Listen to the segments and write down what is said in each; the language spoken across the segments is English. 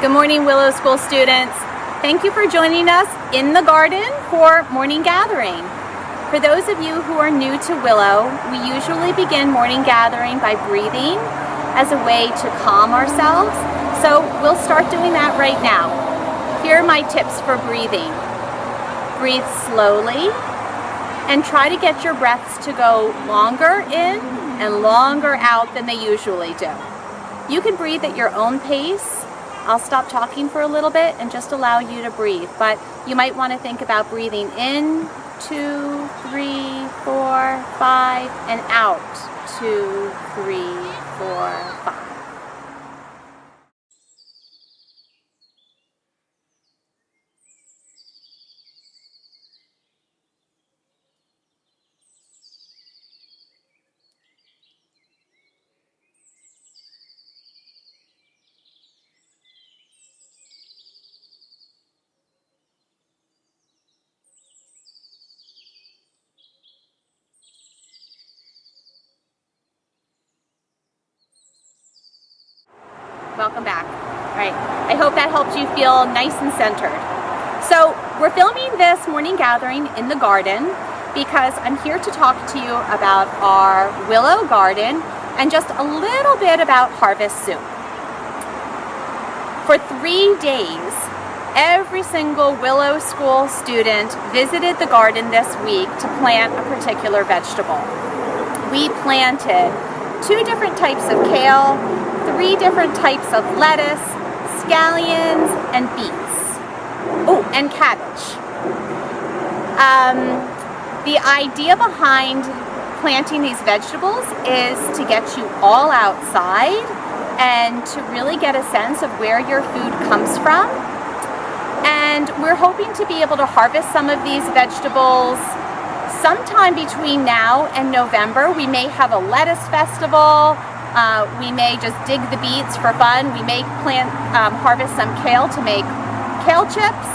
Good morning, Willow School students. Thank you for joining us in the garden for morning gathering. For those of you who are new to Willow, we usually begin morning gathering by breathing as a way to calm ourselves. So we'll start doing that right now. Here are my tips for breathing. Breathe slowly and try to get your breaths to go longer in and longer out than they usually do. You can breathe at your own pace. I'll stop talking for a little bit and just allow you to breathe, but you might want to think about breathing in, 2, 3, 4, 5, and out, 2, 3, 4, 5. Welcome back. All right, I hope that helped you feel nice and centered. So we're filming this morning gathering in the garden because I'm here to talk to you about our Willow garden and just a little bit about harvest soup. For 3 days, every single Willow School student visited the garden this week to plant a particular vegetable. We planted 2 different types of kale, 3 different types of lettuce, scallions, and beets. Oh, and cabbage. The idea behind planting these vegetables is to get you all outside and to really get a sense of where your food comes from. And we're hoping to be able to harvest some of these vegetables sometime between now and November. We may have a lettuce festival. We may just dig the beets for fun. We may harvest some kale to make kale chips.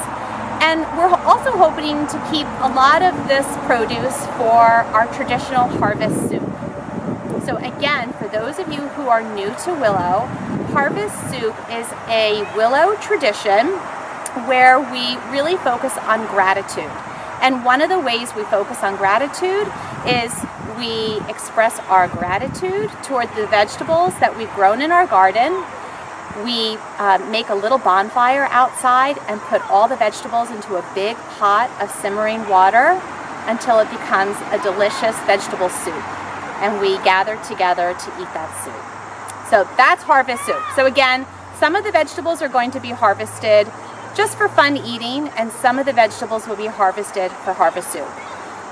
And we're also hoping to keep a lot of this produce for our traditional harvest soup. So again, for those of you who are new to Willow, harvest soup is a Willow tradition where we really focus on gratitude. And one of the ways we focus on gratitude is we express our gratitude toward the vegetables that we've grown in our garden. We make a little bonfire outside and put all the vegetables into a big pot of simmering water until it becomes a delicious vegetable soup. And we gather together to eat that soup. So that's harvest soup. So again, some of the vegetables are going to be harvested just for fun eating, and some of the vegetables will be harvested for harvest soup.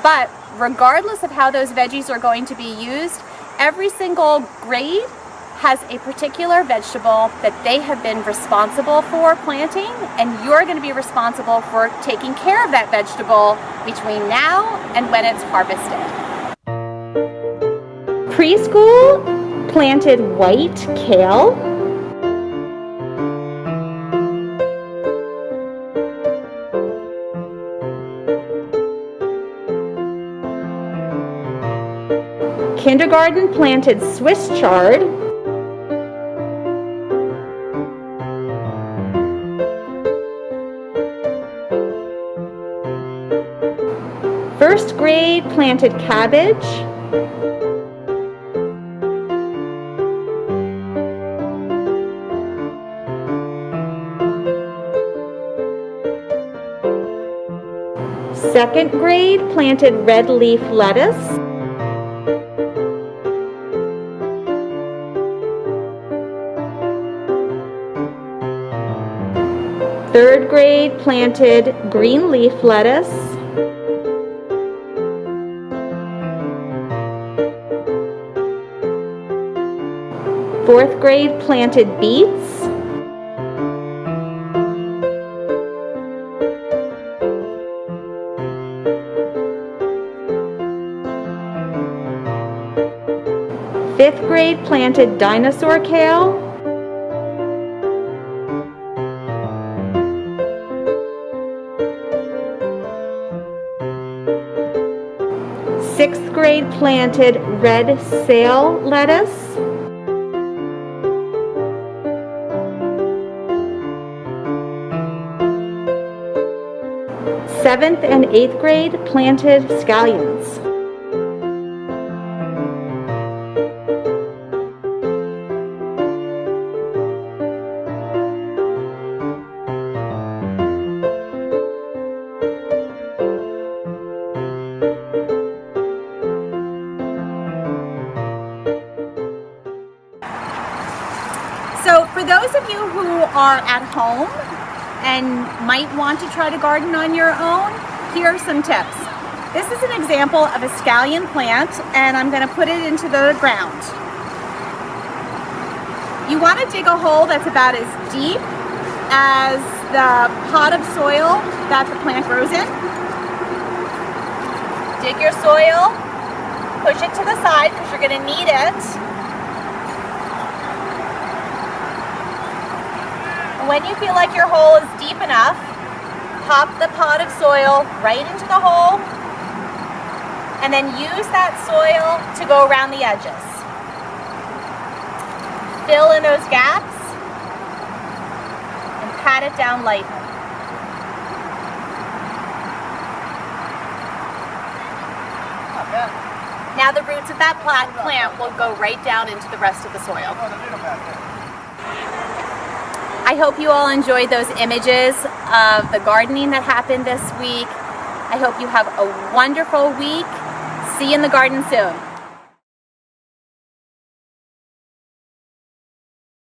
But regardless of how those veggies are going to be used, every single grade has a particular vegetable that they have been responsible for planting, and you're going to be responsible for taking care of that vegetable between now and when it's harvested. Preschool planted white kale. Kindergarten planted Swiss chard. First grade planted cabbage. Second grade planted red leaf lettuce. Third grade planted green leaf lettuce. Fourth grade planted beets. Fifth grade planted dinosaur kale. Sixth grade planted red sail lettuce. 7th and 8th grade planted scallions. So for those of you who are at home and might want to try to garden on your own, here are some tips. This is an example of a scallion plant, and I'm going to put it into the ground. You want to dig a hole that's about as deep as the pot of soil that the plant grows in. Dig your soil, push it to the side because you're going to need it. When you feel like your hole is deep enough, pop the pot of soil right into the hole and then use that soil to go around the edges. Fill in those gaps and pat it down lightly. Now the roots of that plant will go right down into the rest of the soil. I hope you all enjoyed those images of the gardening that happened this week. I hope you have a wonderful week. See you in the garden soon.